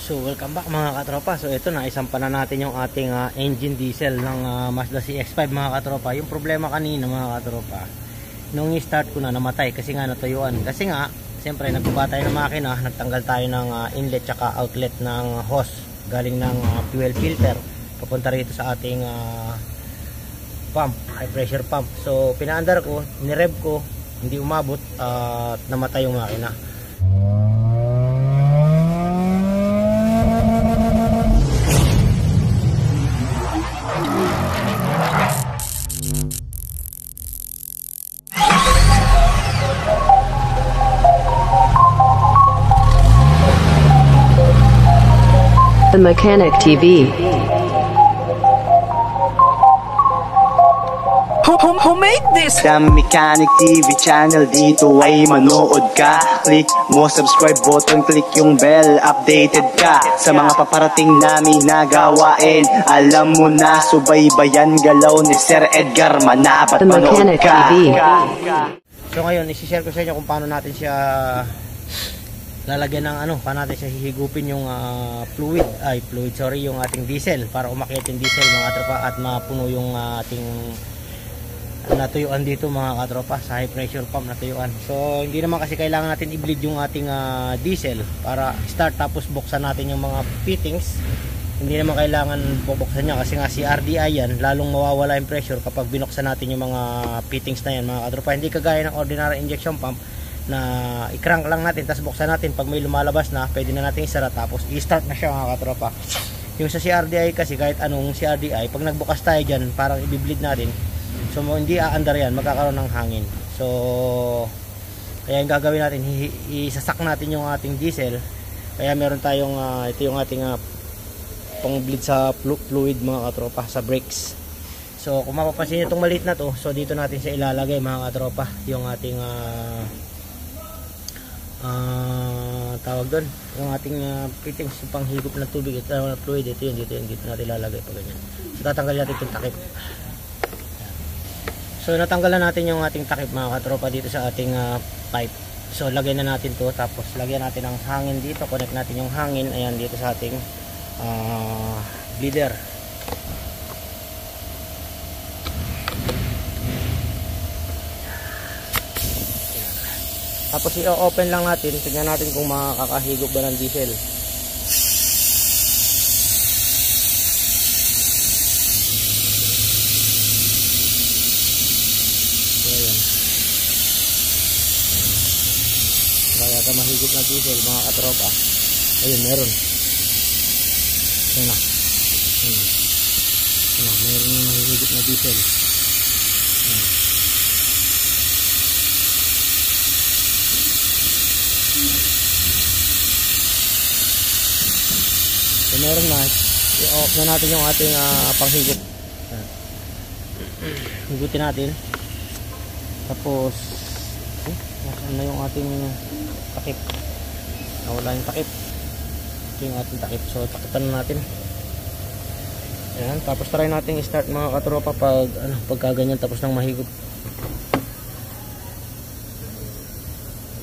So welcome back mga katropa. So ito na, isampa na natin yung ating engine diesel ng Mazda CX-5 mga katropa. Yung problema kanina mga katropa, nung i-start ko na namatay kasi nga natuyuan. Kasi nga, siyempre nagbaba tayo ng makina, nagtanggal tayo ng inlet tsaka outlet ng hose galing ng fuel filter papunta rito sa ating pump, high pressure pump. So pinaandar ko, nirev ko, hindi umabot at namatay yung makina. The Mechanic TV. Who made this? The Mechanic TV channel, dito ay manood ka. Click mo subscribe button, click yung bell, updated ka sa mga paparating namin na gawain. Alam mo na, subaybayan galaw ni Sir Edgar Manabat. The Mechanic TV. So ngayon, isi-share ko sa inyo kung paano natin siya lalagyan ng paano natin siya hihigupin yung yung ating diesel para umakyat yung diesel mga katropa at mapuno yung ating natuyuan dito mga katropa sa high pressure pump natuyuan. So hindi naman kasi kailangan natin i-bleed yung ating diesel para start tapos buksan natin yung mga fittings. Hindi naman kailangan bubuksan niya kasi nga si RDI yan, lalong mawawala yung pressure kapag binuksan natin yung mga fittings na yan mga katropa. Hindi kagaya ng ordinary injection pump na i-crank lang natin tapos buksan natin, pag may lumalabas na pwede na natin isara tapos i-start na siya mga katropa. Yung sa CRDI kasi kahit anong CRDI, pag nagbukas tayo dyan parang i-bleed natin, so hindi aandar yan, magkakaroon ng hangin. So kaya yung gagawin natin, isasak natin yung ating diesel. Kaya meron tayong ito yung ating pang bleed sa fluid mga katropa, sa brakes. So kung mapapansin nyo itong maliit na to, so dito natin siya ilalagay mga katropa, yung ating tawag doon, yung ating fittings, yung panghigop ng tubig at fluid. Ito yun, dito natin ilalagay pa ganyan. So tatanggalin natin itong takip. So natanggalan natin yung ating takip mga katropa dito sa ating pipe. So lagay na natin to, tapos lagyan natin ng hangin dito, connect natin yung hangin ayan dito sa ating bleeder. Tapos i-open lang natin, tignan natin kung makakahigop ba ng diesel. So ayan, kaya ka mahigop na diesel mga katropa. Ayun, meron. Ayan na. Meron na mahigop na diesel. Ayan. So meron na, i-off na natin yung ating panghigop. Higutin natin. Tapos nasaan na yung ating takip? Nawala yung takip. Ito yung ating takip. So takipan na natin. Ayan, tapos try natin i-start mga katropa pagka ganyan tapos nang mahigop.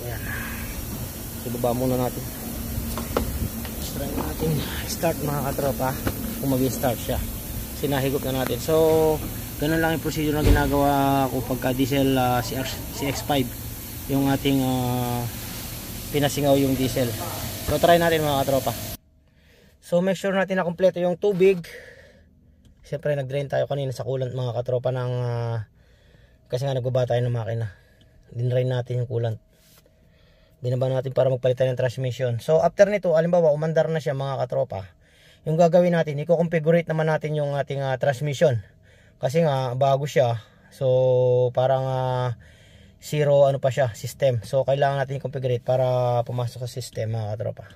Ayan. Ibaba muna natin. Try natin start mga katropa kung mag-start siya. Sinahigop na natin. So ganun lang yung procedure na ginagawa ko pagka diesel CX-5 yung ating pinasingaw yung diesel. So try natin mga katropa. So make sure natin na kompleto yung tubig. Siyempre nag-drain tayo kanina sa coolant mga katropa ng kasi nga nagbaba tayo ng makina. Din-drain natin yung coolant. Binaba natin para magpalit tayo ng transmission. So after nito, halimbawa umandar na siya mga katropa, yung gagawin natin, i-configurate naman natin yung ating transmission. Kasi nga bago siya, so parang zero pa siya, system. So kailangan natin i-configurate para pumasok sa system mga katropa.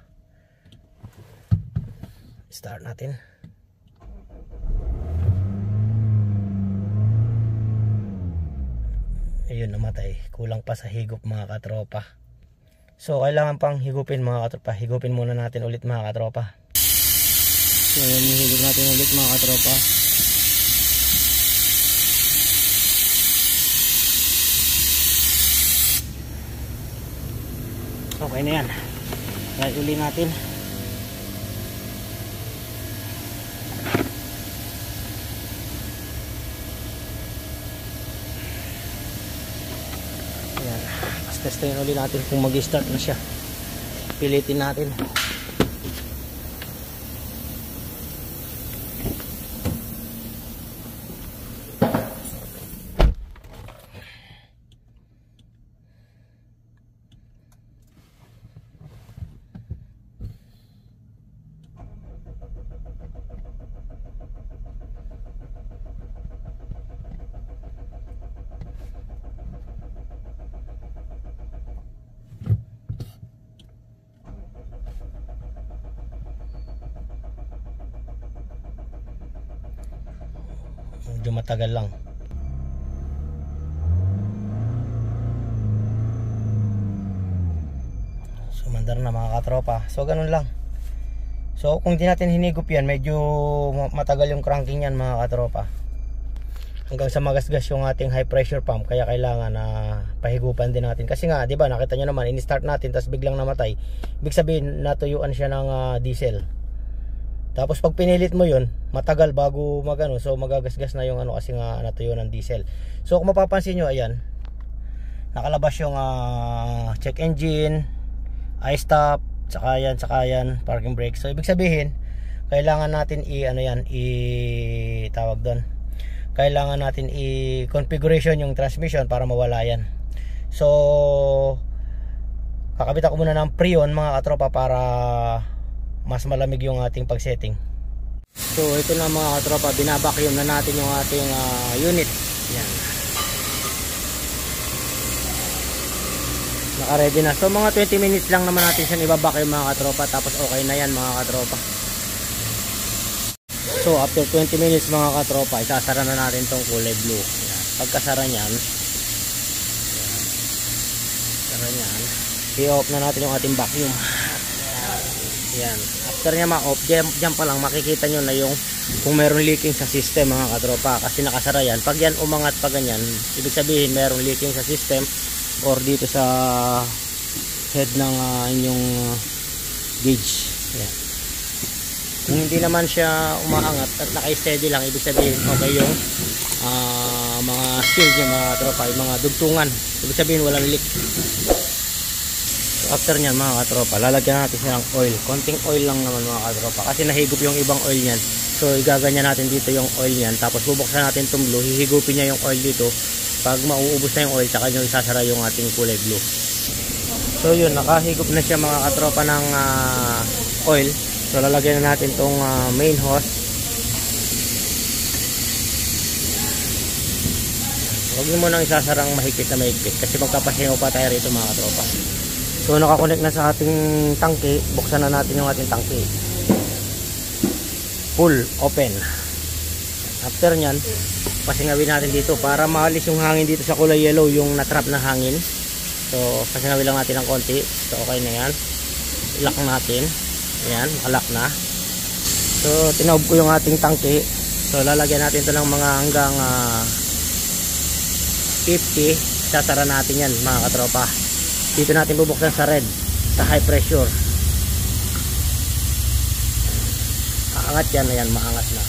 Start natin. Ayun, namatay. Kulang pa sa higop mga katropa. So kailangan pang higupin mga katropa. Higupin muna natin ulit mga katropa. So ayan, higop natin ulit mga katropa. Okay na yan. Try uli natin. testingin ulit natin kung mag-start na siya. Pilitin natin. Medyo matagal lang. So mandar na mga katropa. So ganun lang. So kung di natin hinigop yan, medyo matagal yung cranking yan mga katropa. Hanggang sa magasgas yung ating high pressure pump. Kaya kailangan na pahigupan din natin. Kasi nga, di ba, nakita nyo naman, in-start natin tapos biglang namatay. Ibig sabihin, natuyuan siya ng diesel. Tapos pag pinilit mo yun, matagal bago magano. So magagasgas na yung ano kasi nga natuyo ng diesel. So kung mapapansin nyo, ayan, nakalabas yung check engine, i-stop, saka yan, parking brake. So ibig sabihin, kailangan natin tawag doon. Kailangan natin i-configuration yung transmission para mawala yan. So kakabit ako muna ng Freon mga katropa para mas malamig yung ating pag-setting. So ito na mga katropa, binabacuum na natin yung ating unit. Yan. Naka-ready na. So mga 20 minutes lang naman natin siya ibabacuum mga katropa. Tapos okay na yan mga katropa. So after 20 minutes mga katropa, isasara na natin tong kulay blue. Yan. Pagkasara nyan, i-off na natin yung ating vacuum. Yan. After niya ma-off, dyan pa lang makikita nyo na yung kung meron leaking sa system mga katropa. Kasi nakasara yan. Pag yan umangat pa ganyan, ibig sabihin meron leaking sa system or dito sa head ng inyong gauge. Yan. Kung hindi naman siya umaangat at naka-steady lang, ibig sabihin okay yung mga seal niya mga katropa, yung mga dugtungan. Ibig sabihin walang leak. After nyan mga katropa, lalagyan natin siya ng oil. Konting oil lang naman mga katropa kasi nahigop yung ibang oil nyan. So igaganyan natin dito yung oil nyan. Tapos bubuksan natin itong blue, hihigupin niya yung oil dito. Pag mauubos na yung oil, saka nyo isasara yung ating kulay blue. So yun, nakahigop na siya mga katropa ng oil. So lalagyan na natin itong main hose. Huwag nyo munang isasarang mahigpit na mahigpit kasi magpapasingaw pa tayo rito mga katropa. So nakakonect na sa ating tangke. Buksan na natin yung ating tangke. Full open. After nyan, pasingawin natin dito para maalis yung hangin dito sa kulay yellow, yung natrap na hangin. So pasingawin lang natin ng konti. So okay na yan. Lock natin. Ayan, lock na. So tinaob ko yung ating tangke. So lalagyan natin ito ng mga hanggang 50. Sasara natin yan mga katropa. Dito natin bubuksan sa red, sa high pressure. Aangat yan, ayan, maangat na.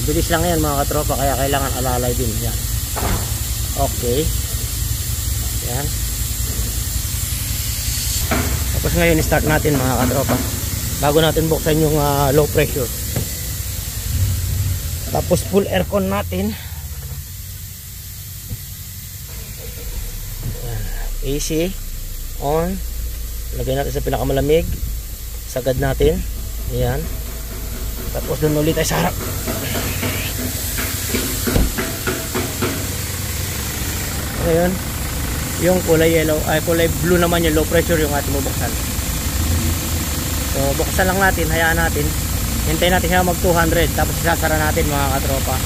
Bilis lang yan mga katropa, kaya kailangan alalay din yan. Okay. Yan. Tapos ngayon start natin mga katropa, bago natin buksan yung low pressure. Tapos full aircon natin. Yan. AC on, lagyan natin sa pinakamalamig, sagad natin, ayan. Tapos doon ulit tayo sa harap. Ngayon yung kulay yellow, ay kulay blue naman yung low pressure yung ating bubuksan. So buksan lang natin, hayaan natin, hintayin natin siya mag 200, tapos isasara natin mga katropa.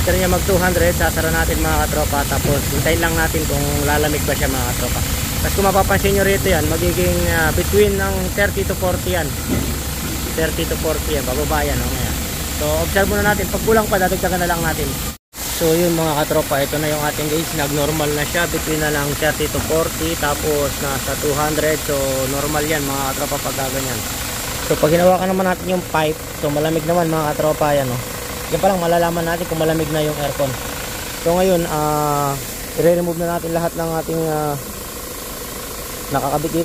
After niya mag 200, sasara natin mga katropa. Tapos hintayin lang natin kung lalamig ba siya mga katropa. Tapos kung mapapansin nyo rito yan, magiging between ng 30 to 40 yan. 30 to 40 yan, bababa yan. So observe muna natin, pag kulang pa dadagdagan na lang natin. So yun mga katropa, ito na yung ating gauge. Nag normal na siya, between na lang 30 to 40. Tapos nasa 200. So normal yan mga katropa pag ganyan. So pag hinawakan naman natin yung pipe, so malamig naman mga katropa yan, oh. Yan pa lang malalaman natin kung malamig na yung aircon. So ngayon, i-remove na natin lahat ng ating nakakabit dito.